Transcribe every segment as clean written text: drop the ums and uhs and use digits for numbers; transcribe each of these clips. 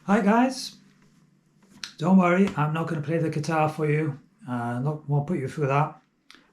Hi guys, don't worry, I'm not going to play the guitar for you. Won't put you through that.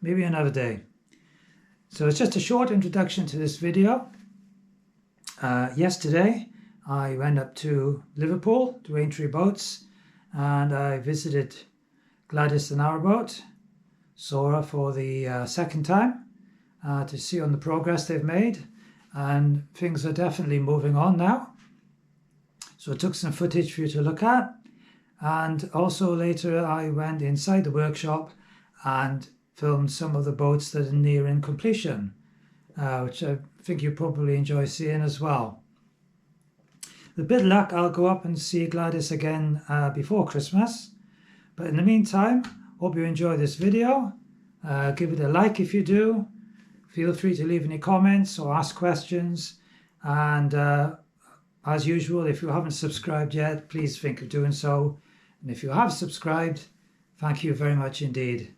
Maybe another day. So it's just a short introduction to this video. Yesterday I went up to Liverpool to Aintree Boats and I visited Gladys the Narrowboat. Saw her for the second time to see on the progress they've made, and things are definitely moving on now. So I took some footage for you to look at, and also later I went inside the workshop and filmed some of the boats that are nearing completion, which I think you probably enjoy seeing as well. With a bit of luck, I'll go up and see Gladys again before Christmas. But in the meantime, hope you enjoy this video. Give it a like if you do. Feel free to leave any comments or ask questions. And as usual, if you haven't subscribed yet, please think of doing so. And if you have subscribed, thank you very much indeed.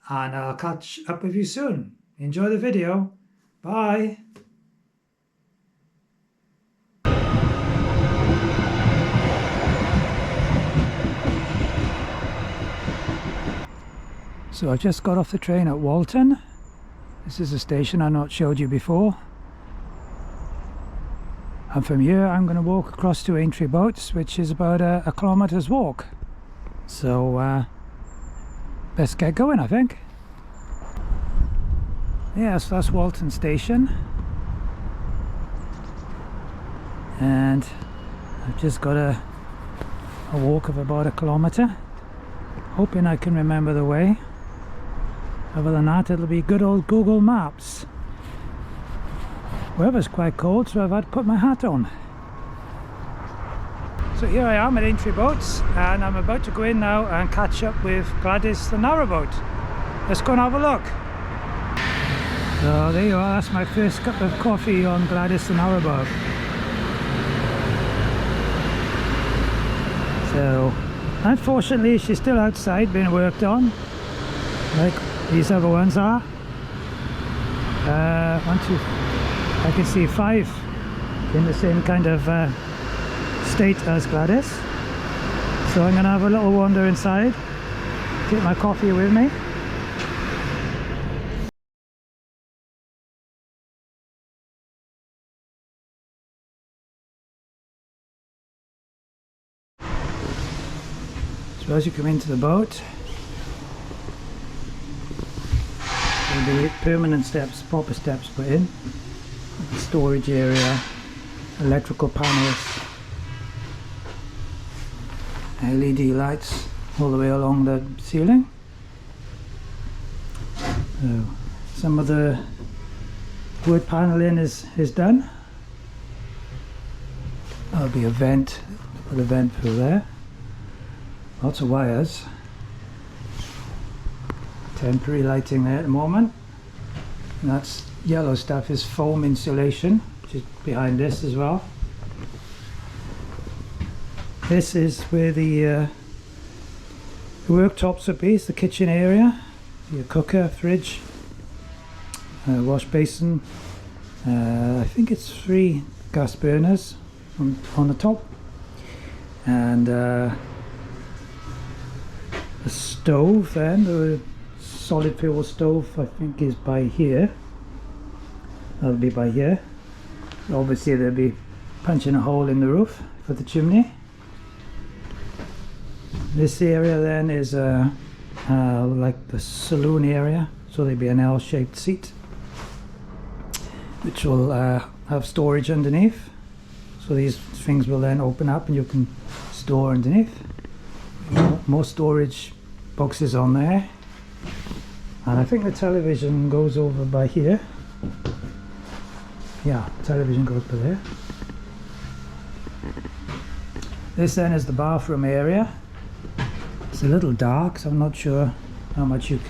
And I'll catch up with you soon. Enjoy the video. Bye. So I just got off the train at Walton. This is a station I've not showed you before. And from here I'm going to walk across to Aintree Boats, which is about a kilometre's walk. So let's get going, I think. Yes, that's Walton Station. And I've just got a walk of about a kilometre. Hoping I can remember the way. Other than that, it'll be good old Google Maps. Weather's quite cold, so I've had to put my hat on. So here I am at Aintree Boats, and I'm about to go in now and catch up with Gladys the Narrowboat. Let's go and have a look. So there you are, that's my first cup of coffee on Gladys the Narrowboat. So, unfortunately she's still outside being worked on, like these other ones are. I can see 5 in the same kind of state as Gladys. So I'm going to have a little wander inside, take my coffee with me. So as you come into the boat, there'll be permanent steps, proper steps put in. Storage area, electrical panels, LED lights all the way along the ceiling. So some of the wood paneling is done. There'll be a vent, put a vent through there. Lots of wires. Temporary lighting there at the moment. And that's yellow stuff is foam insulation, which is behind this as well. This is where the worktops would be, it's the kitchen area, your cooker, fridge, wash basin. I think it's 3 gas burners on the top, and the stove then, the solid fuel stove I think is by here. That'll be by here. Obviously they'll be punching a hole in the roof for the chimney. This area then is like the saloon area, so there'll be an L-shaped seat which will have storage underneath, so these things will then open up and you can store underneath. More storage boxes on there, and I think the television goes over by here. Yeah, television goes by there. This then is the bathroom area. It's a little dark, so I'm not sure how much you'll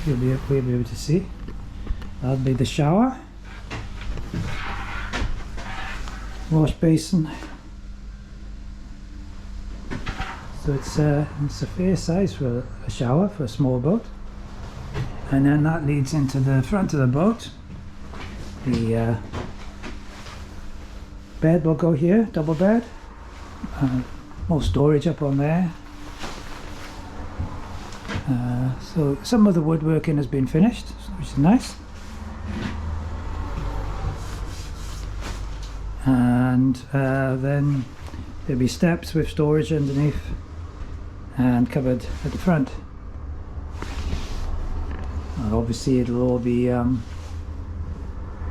be able to see. That'll be the shower, wash basin. So it's a fair size for a shower for a small boat. And then that leads into the front of the boat. The bed will go here, double bed. More storage up on there. So some of the woodworking has been finished, which is nice. And then there'll be steps with storage underneath and cupboard at the front. And obviously it'll all be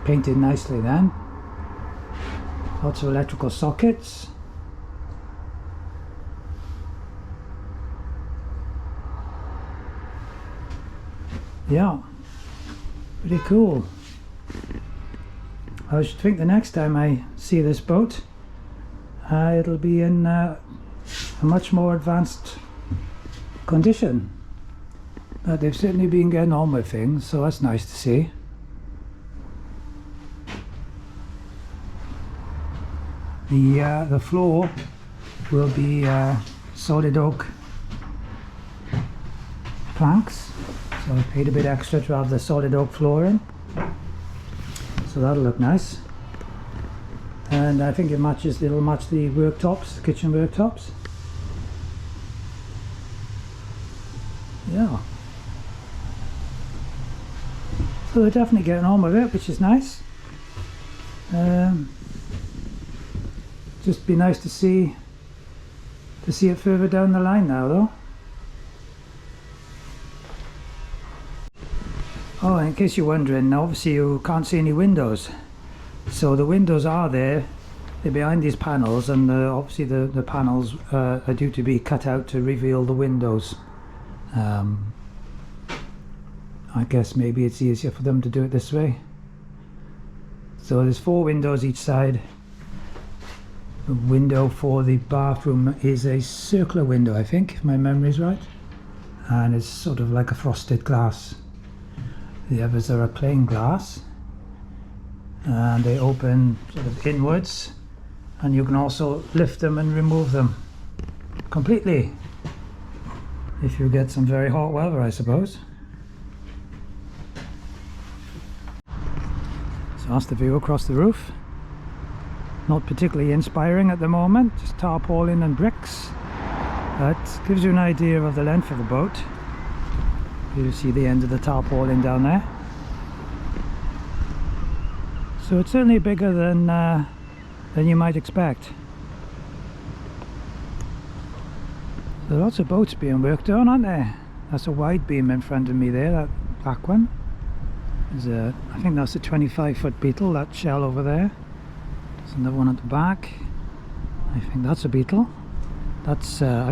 painted nicely then. Lots of electrical sockets. Yeah, pretty cool. I should think the next time I see this boat, it'll be in a much more advanced condition. But they've certainly been getting on with things, so that's nice to see. The floor will be solid oak planks, so I paid a bit extra to have the solid oak floor in. So that'll look nice, and I think it'll match the worktops, the kitchen worktops. Yeah, so they're definitely getting on with it, which is nice. Just be nice to see it further down the line now, though. Oh, in case you're wondering, obviously you can't see any windows. So the windows are there, they're behind these panels, and obviously the panels are due to be cut out to reveal the windows. I guess maybe it's easier for them to do it this way. So there's 4 windows each side. The window for the bathroom is a circular window, I think, if my memory's right. And it's sort of like a frosted glass. The others are a plain glass, and they open sort of inwards, and you can also lift them and remove them completely if you get some very hot weather, I suppose. So that's the view across the roof. Not particularly inspiring at the moment, just tarpaulin and bricks. That gives you an idea of the length of the boat. You see the end of the tarpaulin down there. So it's certainly bigger than you might expect. There are lots of boats being worked on, aren't there? That's a wide beam in front of me there, that black one. I think that's a 25-foot Beetle, that shell over there. There's another one at the back. I think that's a Beetle. I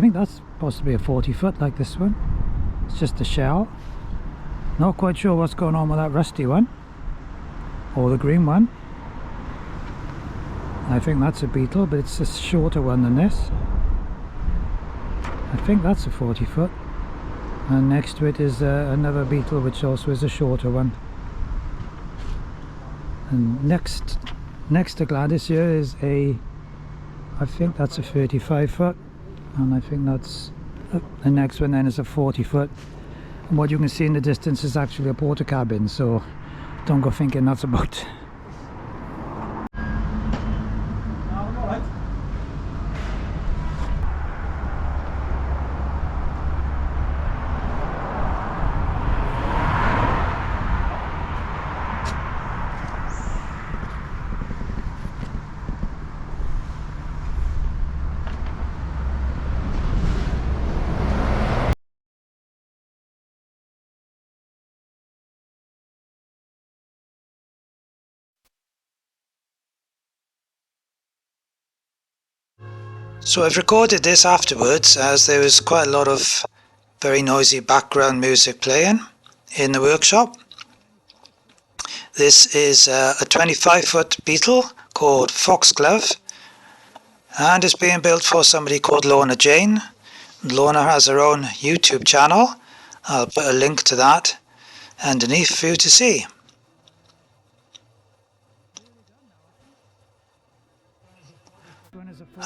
think that's possibly a 40-foot like this one. It's just a shell. Not quite sure what's going on with that rusty one, or the green one. I think that's a Beetle, but it's a shorter one than this. I think that's a 40-foot, and next to it is another Beetle, which also is a shorter one. And next to Gladys here is I think that's a 35-foot, and I think that's the next one then is a 40-foot. And what you can see in the distance is actually a porter cabin, so don't go thinking that's a boat. So I've recorded this afterwards, as there was quite a lot of very noisy background music playing in the workshop. This is a 25-foot Beetle called Foxglove, and it's being built for somebody called Lorna Jane. Lorna has her own YouTube channel. I'll put a link to that underneath for you to see.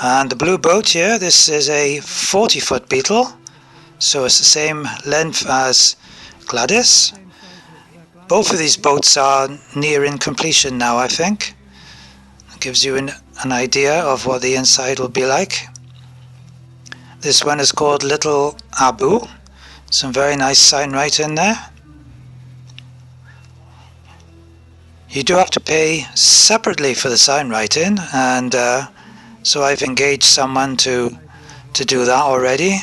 And the blue boat here, this is a 40-foot Beetle, so it's the same length as Gladys. Both of these boats are nearing completion now, I think. It gives you an idea of what the inside will be like. This one is called Little Abu. Some very nice signwriting there. You do have to pay separately for the signwriting, and so I've engaged someone to do that already,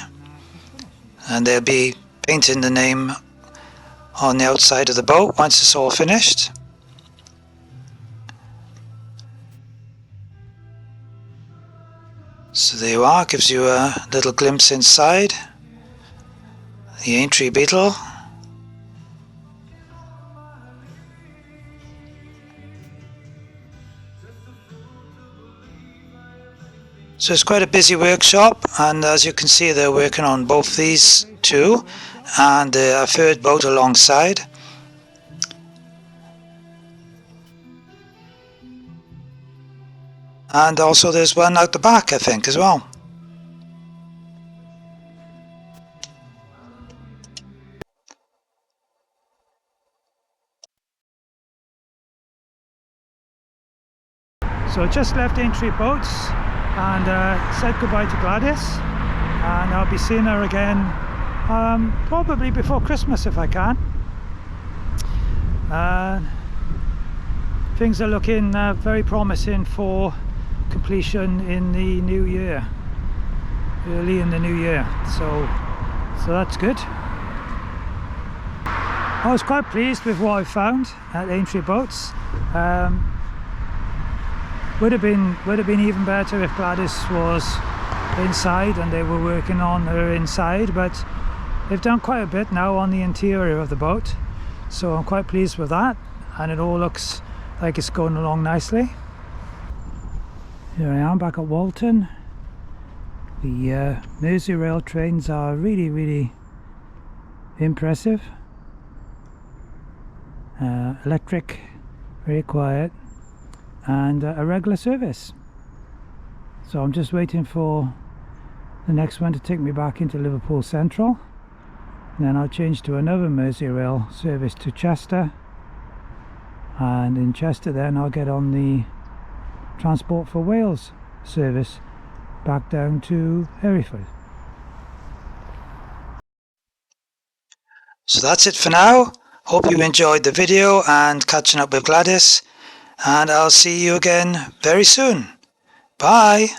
and they'll be painting the name on the outside of the boat once it's all finished. So there you are, gives you a little glimpse inside the Aintree Beetle. So it's quite a busy workshop, and as you can see they're working on both these two and a third boat alongside. And also there's one out the back, I think, as well. So I just left Aintree Boats and said goodbye to Gladys, and I'll be seeing her again probably before Christmas if I can. Things are looking very promising for completion in the new year, early in the new year, so that's good. I was quite pleased with what I found at Aintree Boats. Would have been even better if Gladys was inside and they were working on her inside, but they've done quite a bit now on the interior of the boat, so I'm quite pleased with that, and it all looks like it's going along nicely. Here I am back at Walton. The Merseyrail trains are really impressive. Electric, very quiet, and a regular service. So I'm just waiting for the next one to take me back into Liverpool Central, and then I'll change to another Merseyrail service to Chester, and in Chester then I'll get on the Transport for Wales service back down to Hereford. So that's it for now. Hope you enjoyed the video and catching up with Gladys, and I'll see you again very soon. Bye.